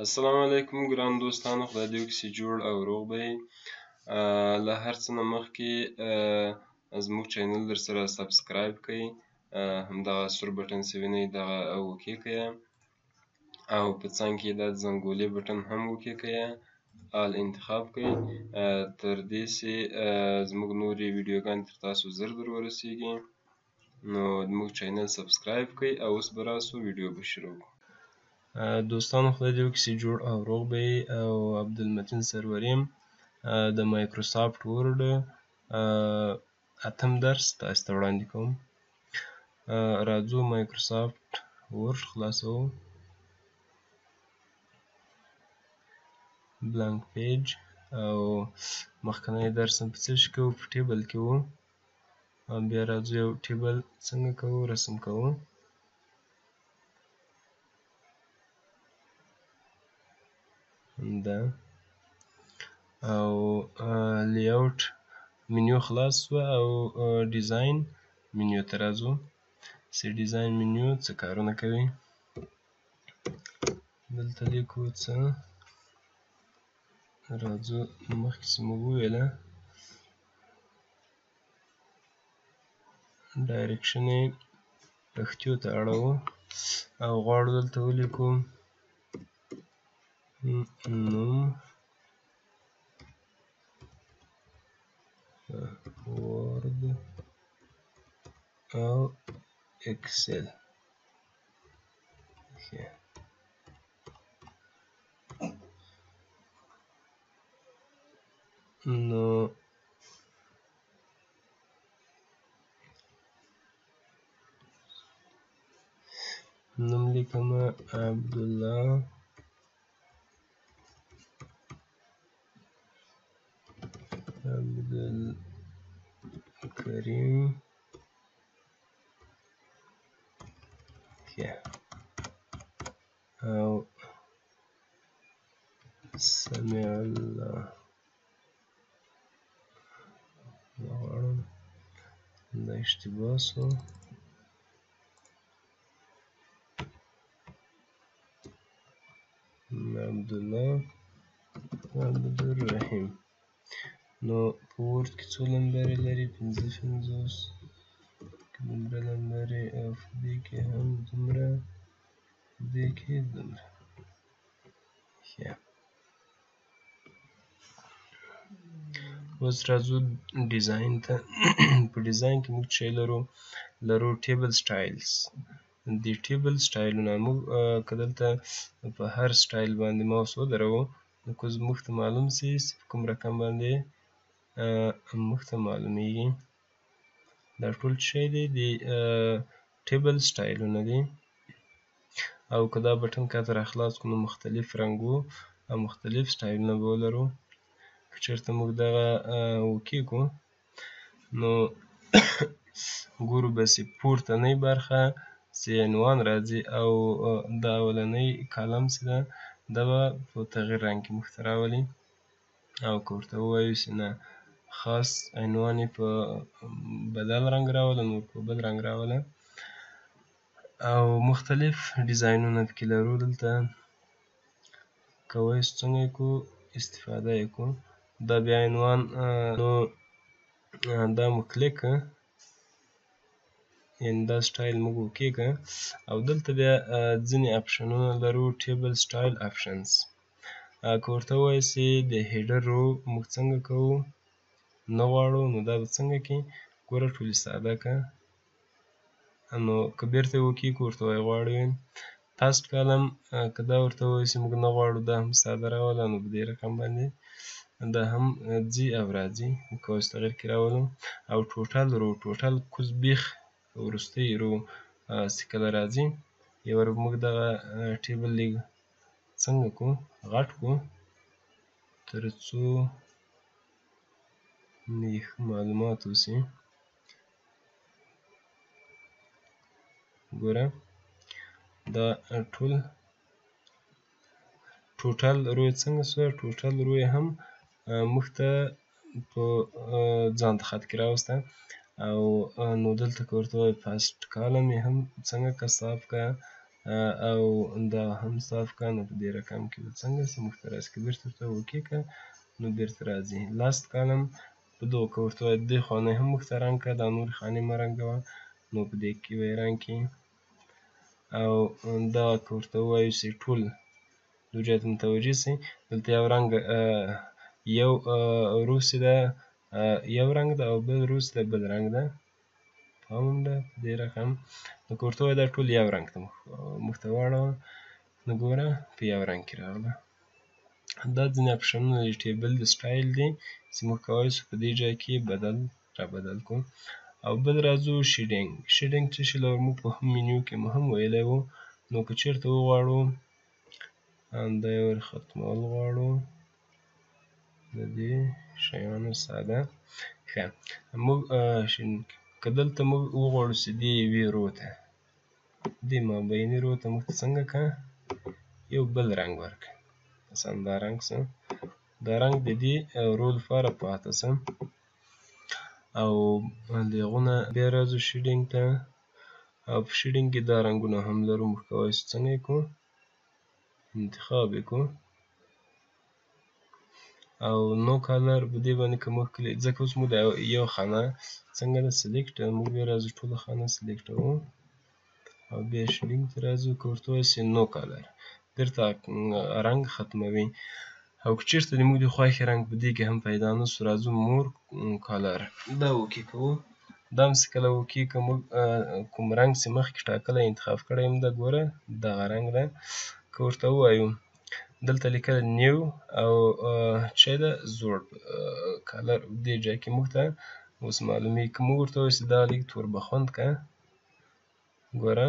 السلام علیکم ګران دوستانو، خدای دې وکړي چې جوړ او روغ به یې. له هر څه نه مخکې زموږ چینل در سره سبسکرایب کړئ، همدغه سور بټن چې وینئ دغه وکړئ او په څنګ کې دا زنګولې بټن هم وکړئ، آل انتخاب کړئ تر دې چې زموږ نورې ویډیوګانې تر تاسو ژر در ورسیږي. نو زموږ چینل سبسکرایب کړئ او اوس به راسو ویډیو به شروع کړو. دوستانو خدای دې وکړي چې جوړ او روغ به یې، او عبدالمتین سرور یم. د مایکروسافټ ورډ اتم درس تاسو ته وړاندې کوم. راځو مایکروسافټ ورډ خلاصوو، بلانک پیج، او مخکنی درس هم په څه شي کوو؟ په ټیبل کې وو. بیا راځو یو ټیبل څنګه کوو؟ رسم کوو. دا او لیاوټ منیو خلاص شوه او ډیزاین منیو ته راځو چې ډیزاین منیو څه کارونه کوي. دلته لیکو څه، راځو مخکې چې موږ وویله ډایرکشن یې پښتیو ته اړوو او غواړو دلته ولیکو نوم ورد او اکسل. نو نوم لیکم عبدالله عبدالکریم او سمیع الله. غواړم دا اشتباه سو، عبدالله عبدالرحیم. نو په ورد کې څو لمبرې لري؟ 55. دومره لمبرې، او په دې کې هم دومره، په دې کې دومره. اوس راځو ډیزاین ته. په ډیزاین کې موږ څه لرو؟ ټیبل سټایلز. د ټیبل سټایلونه موږ که دلته په هر سټایل باندې ماوس ودروو نو که موږ ته معلوم شي چې په کوم رقم باندې موږ ته معلومیږي. دا ټول څه شی دی؟ د ټیبل سټایلونه دي. او که دا بټن کاته را خلاص کړو نو مختلف رنګو او مختلف سټایلونه به ولرو. که چېرته موږ دغه وکېږو نو ګورو به چې پورتنۍ برخه چې عنوان راځي او دا اولنی کالم چې ده دا به په تغیر رنګ کې موږ ته راولي. او که ورته ووایو چې نه خاص عنوان یې په بدل رنګ راوله نو په بل رنګ راوله. او مختلف ډیزاینونه پکې لرو. دلته کولی شو څنګه یې کړو؟ استفاده یې کړو. دا بیا عنوان، نو دا مو کلیک کړه، یعنې دا سټایل موږ اوکې کړه. او دلته بیا ځینې اپشنونه لرو، ټیبل سټایل اپشنز. که ورته ووایو چې د هیډر رو موږ څنګه کوو؟ نه غواړو، نو دا به څنګه کړي؟ ګوره ټولې ساده کړه. نو که بیرته یې اوکې کړو ورته وایو غواړو یې فاست کالم. که دا ورته ووایو چې موږ نه غواړو، دا هم ساده راوله، نو په دې رقم باندې دا هم ځي او راځي. موږ کولی شو تغیر کې راولو. او ټوټل رو، ټوټل کوز بیخ وروستی رو چې کله راځي، یو وار به موږ دغه ټیبل لږ څنګه کړو؟ غټ کړو تر څو ښه معلومات اوسي. ګوره دا ټوټل رو یې څنګه شوه؟ ټوټل رو یې هم موږ ته په ځان ته خط کې راوسته. او نو دلته که ورته ووایو فاست کالم یې هم څنګه کړه؟ صاف کړه. او دا هم صاف کړه. نو په دې رقم کې به څنګه سي موږ ته راځي، که بېرته ورته اوکې کړه نو بېرته راځي. لاست کالم په دغو که ورته وایي دې خانې هم موږ ته رنګ کړه، دا نورې خانې مه رنګوه، نو په دې کې به یې رنګ کړي. او دا که ورته ووایو چې ټول لوجات متوجه سي، دلته یو رنګ یو رو چې ده یو رنګ ده او بل رو چې ده بل رنګ ده. فهم ده په دې رقم. نو که ورته ووایو دا ټول یو رنګ ته موږ ته واړوه، نو ګوره په یو رنګ کې راغله. دا ځینې اپشنونه د ټیبل د سټایل دي چې موږ کولی شو په دې ځای کې رابدل کړو. او بل راځو شیډینګ. شیډینګ څه شی لرو، موږ په هم منیو کې مو هم ویلی وو. نو که چېرته وغواړو دا یې ور ختمول غواړو د دې شیانو ساده. ښه موږ که دلته موږ وغواړو چې دې یوې رو ته دې مابیني رو ته موږ څنګه کړه یو بل رنګ ورکړه. مثلا دا رنګ څه دا رنګ د دې رو لپاره پاته څه. او د هغو نه بیا راځو شیډینګ ته. او په شیډینګ کې دا رنګونه هم لرو، موږ کولی شو څنګه یې کړو انتخاب یې کړو. او نو کالر په دې باندې که موږ ځکه اوس موږ د یو خانه څنګه ده سلیکټ، موږ بیا راځو ټوله خانه سلیکټوو او بیا شیډینګ ته راځو. که ورته وایو چې نو کالر درته رنګ ختموي. او که چېرته د موږ د خوښې رنګ په دې کې هم پیدا نه سو، راځو مور کالر دا اوکې کوو. دا هم چې کله اوکې که موږ کوم رنګ چې مخکې ټاکلی انتخاب کړی یم ده ګوره دغه رنګ ده. که ورته ووایو دلته لیکلی نیو او چې ده زوړ کالر دې ځای کې موږ ته اوس معلومیږي. که موږ ورته ووایو چې دا لیک توربخوند کړه، ګوره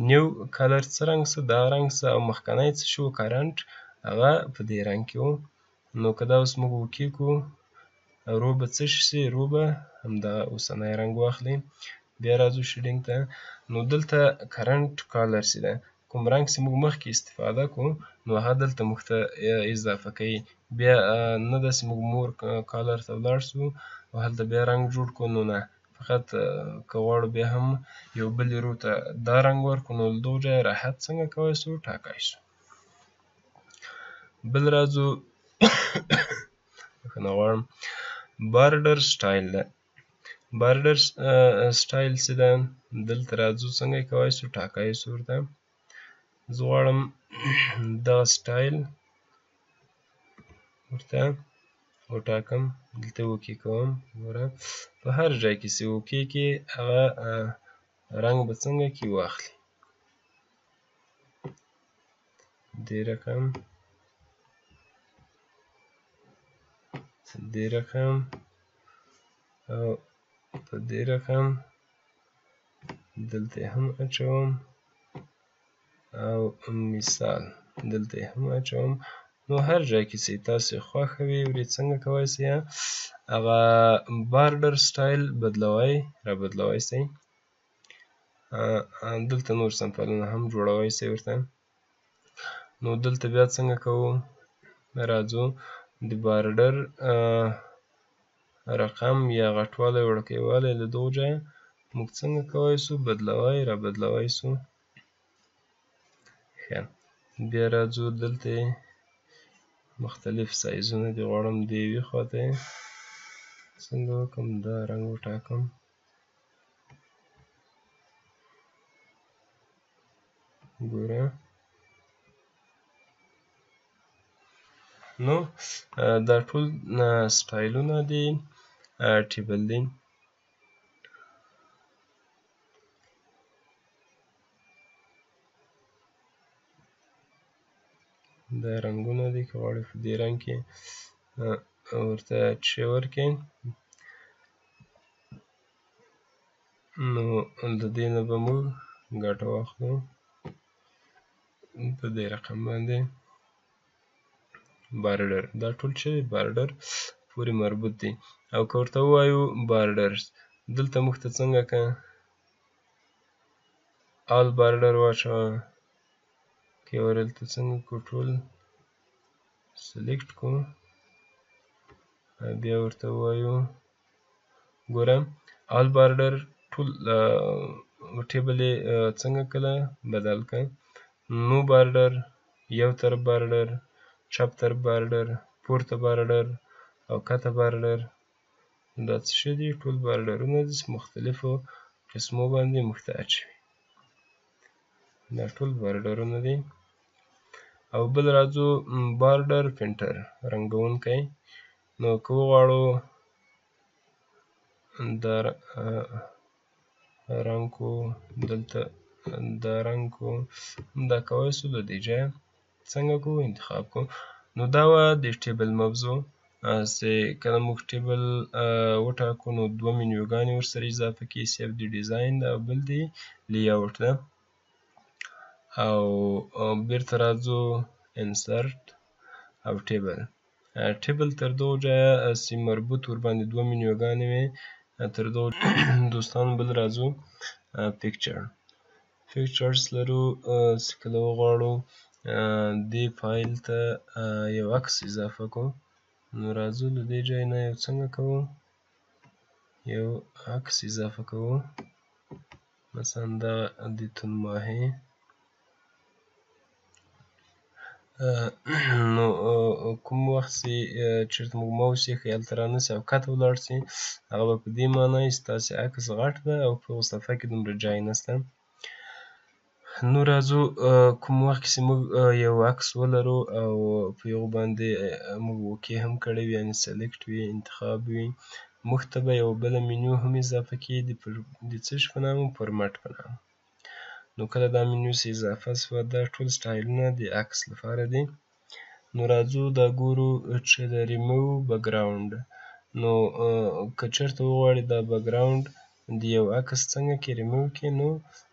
نیو کالر څه رنګ څه دا رنګ څه او مخکنی څه شو کرنټ هغه په دې رنګ کې و. نو که دا اوس موږ اوکې کړو رو به څه شي، رو به همدغه اوسنی رنګ واخلي. بیا راځو شیډینګ ته. نو دلته کرنټ کالر چې ده کوم رنګ چې موږ مخکې استفاده کړو نو هغه دلته موږ ته اضافه کوي. بیا نه ده چې موږ مور کالر ته ولاړ شو او هلته بیا رنګ جوړ کړو، نو نه فقط که غواړو بیا هم یو بلې رو ته دا رنګ ورکړو نو له دغو ځایه راحت څنګه کولی شو ټاکلی شو. بل راځو بخښنه غواړم بارډر سټایل ده. بارډر سټایل چې ده دلته راځو څنګه یې کولی شو ټاکلی شو ورته. زه غواړم دغه سټایل ورته وټاکم، دلته اوکې کوم. ګوره په هر ځای کې چې اوکې کې هغه رنګ به څنګه کې واخلي دې رقم دې رقم او په دې رقم دلته هم اچوم او مثال دلته هم اچوم. نو هر ځای کې چې تاسو خوښه وي ورې څنګه کولی شئ هغه بارډر سټایل رابدلوی شئ. دلته نور سمپلونه هم جوړوی شئ ورته. نو دلته بیا څنګه کوو، راځو د بارډر رقم یا غټوالی وړوکیوالی له دغو ځایه موږ څنګه کولی شو رابدلوی شو. ښه بیا راځو دلته مختلف سایزونه دي، غواړم د یوې خواته یې څنګه وکړم دا رنګ وټاکم. ګوره نو دا ټول سټایلونه دي ټیبل دي. دا رنګونه دي، که غواړئ په دې رنګ کې ورته څه ورکړئ نو د دې نه به موږ ګټه واخلو په دې رقم باندې. بارډر دا ټول چې بارډر پورې مربوط دي. او که ورته ووایو بارډرز دلته موږ ته څنګه که آل بارډر واچوه، که یې دلته څنګه کړو ټول سلیکټ کړو بیا ورته ووایو ګوره آل بارډر ټول ټیبل یې څنګه کله بدل کړ. نو بارډر، یو طرف بارډر، چپ طرف بارډر، پورته بارډر او کته بارډر. دا څه شي دي؟ ټول بارډرونه دي چې مختلفو قسمو باندې موږ ته اچوي. دا ټول بارډرونه دي. او بل راځو بارډر پینټر، رنګونکی. نو که وغواړو دا رنګ کو، دلته دا رنګ کو، دا کولی شو له دې ځایه څنګه کو انتخاب کو. نو دا وه د ټیبل موضوع چې کله موږ ټیبل وټاکو نو دوه منیوګانې ورسره اضافه کېږي، یو د ډیزاین ده او بل د لی اوټ ده. او بیرته راځو انسرټ او ټیبل. ټیبل تر دغو ځایه چې مربوط ورباندې دوه منیوګانې وي تر دغو دوستانو. بل راځو پیکچر. پیکچرز لرو چې کله وغواړو دې فایل ته یو عکس اضافه کړو. نو راځو له دې ځای نه یو څنګه کوو، یو عکس اضافه کوو. مثلا دغه د توند ماهي. نو کوم وخت چې چېرته مو ماوس ایښی هلته رانیسئ او کته ولاړ سئ، هغه به په دې معنا وي چې ستاسې عکس غټ ده او په یوه صفحه کې دومره ځای نشته. نو راځو کوم وخت چې موږ یو عکس ولرو او په هغو باندې موږ اوکې هم کړی وي، یعنې سلیکټ وي، انتخاب وي، موږ ته به یوه بله منیو هم اضافه کېږي د څه شي په نامه؟ فورمټ په نامه. نو کله دا منیو چې اضافه شوه دا ټول سټایلونه د عکس لپاره دي. نو راځو دا ګورو چې د ریموو بکګراونډ. نو که چېرته وغواړې دا بکګراونډ د یو عکس څنګه کې ریموو کړې، نو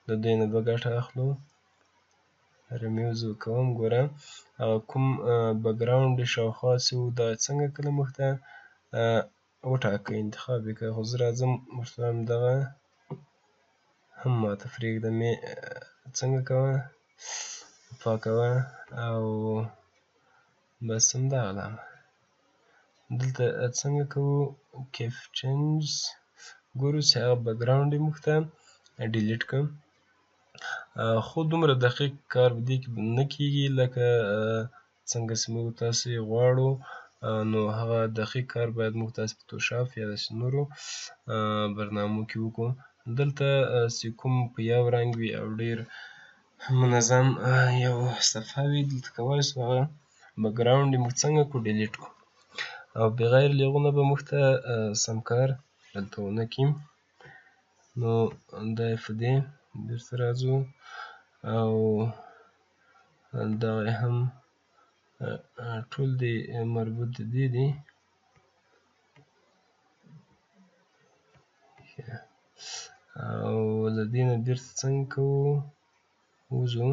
د دوی نه به ګټه اخلو. ریموو زه کوم، ګوره هغه کوم بکګراونډ شاوخوا چې و دا څنګه کله موږ ته وټاکئ، انتخاب یې کړئ. خو زه راځم ورته وایم دغه هم ماته پرېږده، مې څنګه کوه، پاکوه او بس همدغه علامه. دلته څنګه کوو؟ کیف چینج. ګورو چې هغه بکګراونډ یې موږ ته ډیلیټ کړه. خو دومره دقیق کار په دې کې نه کېږي لکه څنګه چې موږ تاسې غواړو. نو هغه دقیق کار باید موږ تاسې په فوتوشاپ یا داسې نورو برنامو کې وکړو. دلته چې کوم په یو رنګ وي او ډېر منظم یو صفحه وي، دلته کولی شو هغه بکګراونډ یې موږ څنګه کړو؟ ډیلیټ کړو. او بغیر له هغو نه به موږ ته سم کار دلته ونه کړي. نو دا یې په دې بیرته راځو او دغه یې هم ټول دې مربوط د دې دي. او له دې نه بیرته څنګه کوو؟ وځو.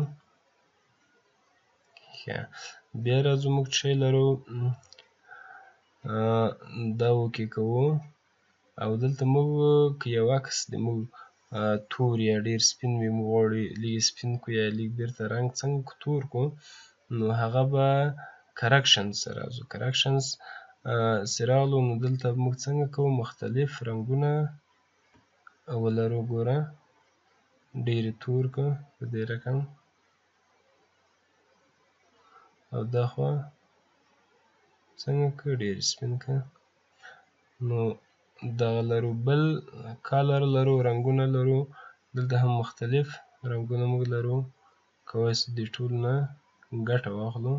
بیا راځو موږ چې لرو دا اوکې کوو. او دلته موږ که یو عکس د موږ تور یا ډېر سپین وي، موږ غواړو لږ یې سپین کړو یا لږ بیرته رنګ څنګه کړو؟ تور کړو. نو هغه به کرکشنز ته راځو. کرکشنز چې راغلو نو دلته موږ څنګه کوو؟ مختلف رنګونه ولرو. ګوره ډېر یې تور کړه په دې رقم او دا خوا څنګه کړه؟ ډېر یې سپین کړه. نو دغه لرو. بل کالر لرو، رنګونه لرو. دلته هم مختلف رنګونه موږ لرو، کولی شو دې ټولو نه ګټه واخلو.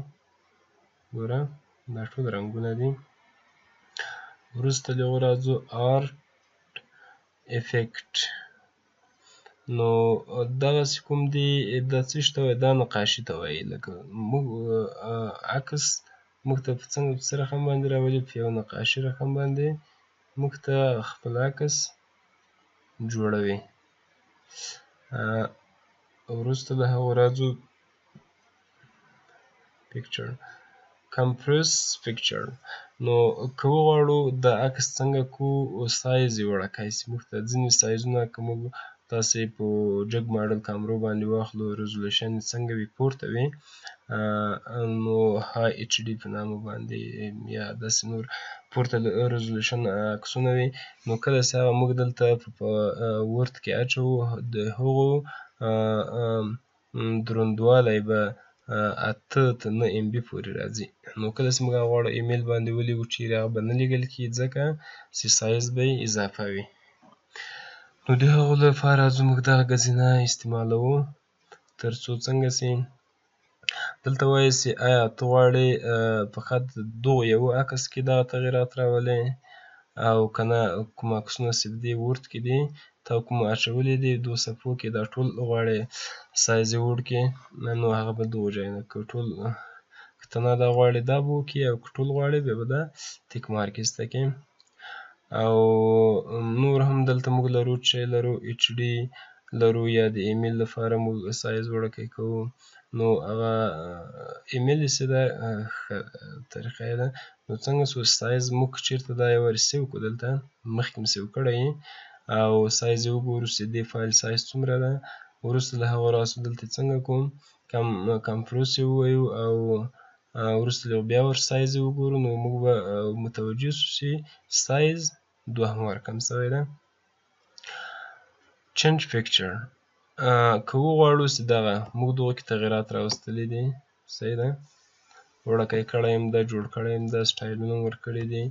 ګوره دا ټول رنګونه دي. وروسته له هغو راځو آرت افیکټ. نو دغسې کوم دي، دا څه شي ته وایي؟ دا نقاشي ته وایي. لکه موږ عکس موږ ته په څنګه په څه رقم باندې راولي؟ په یو نقاشي رقم باندې موږ ته خپل عکس جوړوي. وروسته له هغو راځو پیکچر، کمپریس پیکچر. نو که وغواړو دا عکس څنګه کړو؟ سایز یې وړوکی شي. موږ ته ځینې سایزونه که موږ تاسې په جګ ماډل کامرو باندې واخلو، ریزولوشن یې څنګه وي؟ پورته وي. نو های اچ ډي په نامه باندې یا داسې نور پورته رزولوشن عکسونه وي. نو کله چې هغه موږ دلته په ورد کې اچوو د هغو دروندوالی به 8 تر 9 MB پورې راځي. نو کله چې موږ هغه غواړو ایمیل باندې ولیږو چیرې هغه به نه لیږل کېږي ځکه چې سایز به یې اضافه وي. نو د هغو لپاره زموږ دغه ګزینه استعمالوو تر څو څنګه چې دلته وایي چې آیا ته غواړې فقط دغو یو عکس کې دغه تغیرات راولې او که نه کوم عکسونه چې په دې ورد کې دي تا کوم اچولي دي دو صفحو کې دا ټول غواړې سایز یې وړ کړې نو هغه به دغو ځایونو که ټول که ته نه دا غواړې دا به وکړې او که ټول غواړې بیا به دا ټیک مارک ایسته کړې. او نور هم دلته موږ لرو چې لرو اچ ډي لرو یا د ایمیل لپاره موږ سایز وړکی کوو. نو هغه ایمیل چې ده ښه طریقه یې ده. نو څنګه چې سایز موږ چېرته دا یو وارې سیو کړو دلته مخکې مو سیو کړی او سایز یې وګورو چې دې فایل سایز څومره ده. وروسته له هغه راسو دلته څنګه کوو کمپروس یې ووایو او وروسته بیا ور سایز یې وګورو. نو موږ به متوجه سو چې سایز دوهم وار کم شوی ده. چینج پیکچر که وغواړو چې دغه موږ دغو کې تغیرات راوستلي دي صحیح ده وړکی کړی یم ده جوړ کړی یم ده سټایلونه مو ورکړي دي.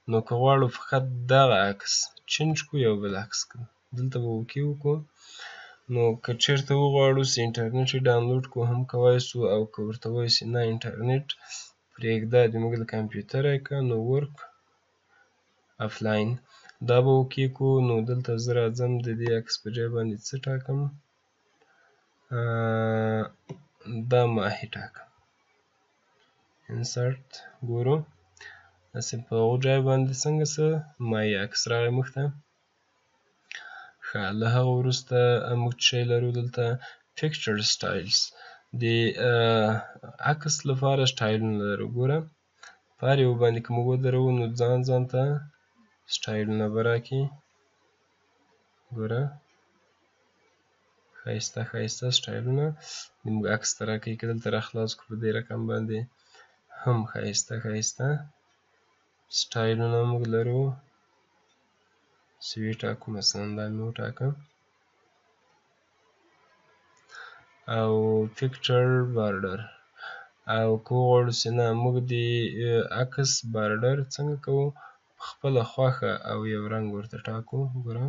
نو که غواړو فقط دغه عکس چینج کړو یو بل عکس کړو دلته به اوکې وکړو. نو که چېرته وغواړو چې انټرنټ یې ډاونلوډ کړو هم کولی سو او که ورته وایو چې نه انټرنټ پرېږده د موږ له کمپیوټره یې کړه نو ورک افلاین دا به اوکې کړو. نو دلته زه راځم د دې عکس په ځای باندې څه ټاکم دا ماهي ټاکم انسرټ ګورو داسې په هغو ځای باندې څنګه څه ماهي عکس راغی موږ ته. ښه له هغه وروسته موږ څه شی لرو دلته پیکچر سټایلز د عکس لپاره سټایلونه لرو. ګوره په هر یو باندې که موږ ودروو نو ځان ته سټایلونه به راکړي. ګوره ښایسته ښایسته سټایلونه د موږ عکس ته راکوي. که دلته راخلاص کړو په دې رقم باندې هم ښایسته ښایسته سټایلونه موږ لرو. چې وټاکو مثلا دا مې وټاکه او پیکچر بارډر او که وغواړو چې نه موږ د عکس بارډر څنګه کوو په خپله خوښه او یو رنګ ورته ټاکو. ګوره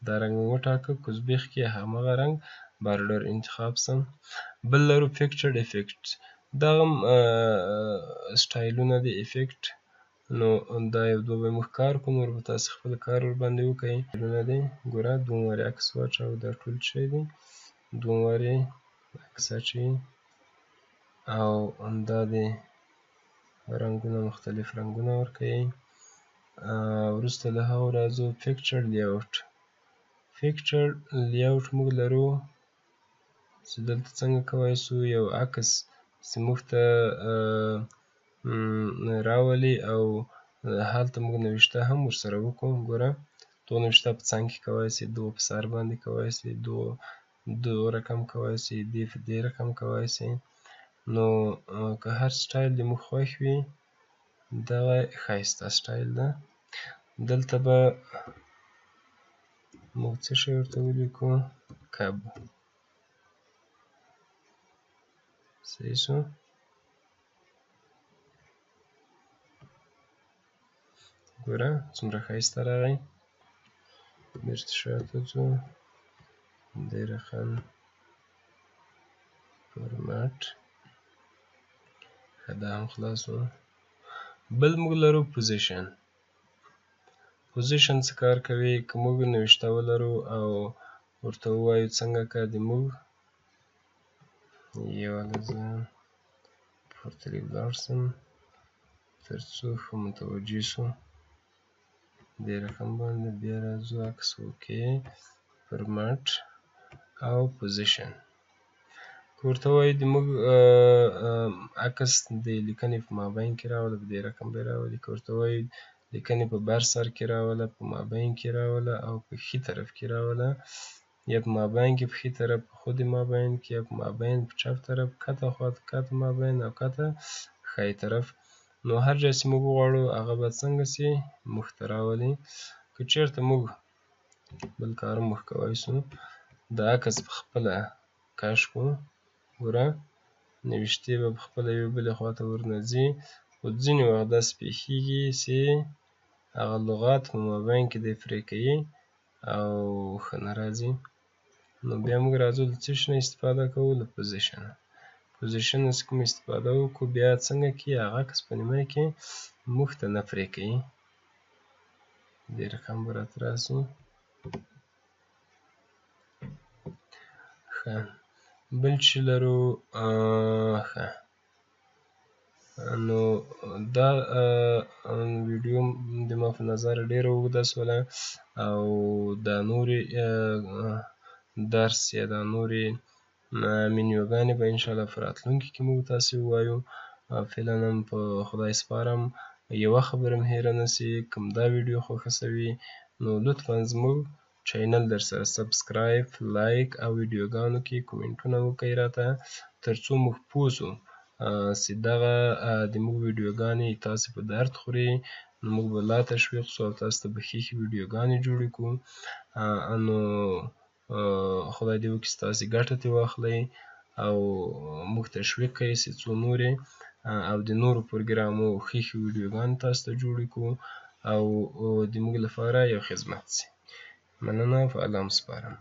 دا رنګ مې وټاکه که زبېښ کې همغه رنګ بارډر انتخاب سم. بل لرو پیکچر افیکټ دغه هم سټایلونه دي افیکټ. نو دا یو دوه به موږ کار کوو نور به تاسې خپل کار ورباندې وکئ. سټایلونه دي ګوره دوه وارې عکس واچوه دا ټول څه شی دي دوه وارې عکس اچوي او دا د رنګونه مختلف رنګونه ورکوي. وروسته له هغو راځو پیکچر لیاوټ. پیکچر لیاوټ موږ لرو چې دلته څنګه کولی سو یو عکس چې موږ ته راولي او هلته موږ نوشته هم ورسره وکړو. ګوره دغه نوشته په څنګ کې کولی سئ دغه په سر باندې کولی سئ دغه رقم کولی سئ دې په دې رقم کولی سئ. نو که هر سټایل دې موږ خوښ وي دغه ښایسته سټایل ده. دلته به موږ څه شی ورته ولیکو کب صحیح شو. ګوره څومره ښایسته راغی. بیرته شاته ځو دې رقم فورمات ښه دا هم خلاص و. بل موږ لرو پوزیشن. پوزیشن څه کار کوي که موږ نوشته ولرو او ورته ووایو څنګه که د موږ یوه لحظه پورته لږ ولاړ شم تر څو ښه متوجه شو دې رقم باندې بیا راځو عکس اوکې فورمات او پوزیشن. که ورته ووایو د موږ عکس د لیکنې په مابین کې راوله په دې رقم به یې راولي. که ورته ووایو لیکنې په بر سر کې راوله په مابین کې راوله او په ښي طرف کې راوله یا په مابین کې په ښي طرف په خود مابین کې یا په مابین په چپ طرف کته خواته کته مابین او کته ښی طرف. نو هر ځای چې موږ وغواړو هغه به څنګه سي موږ ته راولي. که چېرته موږ بل کار هم موږ کولی سو د عکس په خپله کش کړو ګوره نوشتې به په خپله یوې بلې خواته ورنه ځي خو ځینې وخت داسې پېښېږي چې هغه لغات په مابین کې دی پرې کوي او ښه نه راځي. نو بیا موږ راځو د څه شي نه استفاده کوو له پوزیشنه. پوزیشن نه چې کوم استفاده وکړو بیا څنګه کي هغه عکس په نیمه کې موږ ته نه پرې کوي. دې رقم به راته راسي. ښه بل چې لرو ښه نو دا ویډیو زما په نظر ډېره اوږده سوله او دا نورې درس یا دا نورې منیوګانې به انشاءالله په راتلونکي کې موږ تاسې ووایو. فعلا هم په خدای سپارم یوه خبره مې هېره نه سي کوم دا ویډیو خوښه سوي نو لطفا زموږ چینل درسره سبسکرایب لایک او ویډیوګانو کې کومنټونه وکئ راته ترڅو موږ پوه سو چې دغه زموږ ویډیوګانې تاسې په درد خوري نو موږ به لا تشویق سو او تاسو ته به ښې ښې ویډیوګانې جوړې کړو. نو خدای دې وکړي چې تاسې ګټه ترې واخلئ او موږ تشویق کوئ چې څو نورې او د نورو پروګرامو ښې ښې ویډیوګانې تاسو ته جوړې کړو او د موږ لپاره یو خدمت شي. مننه په الله مو سپارم.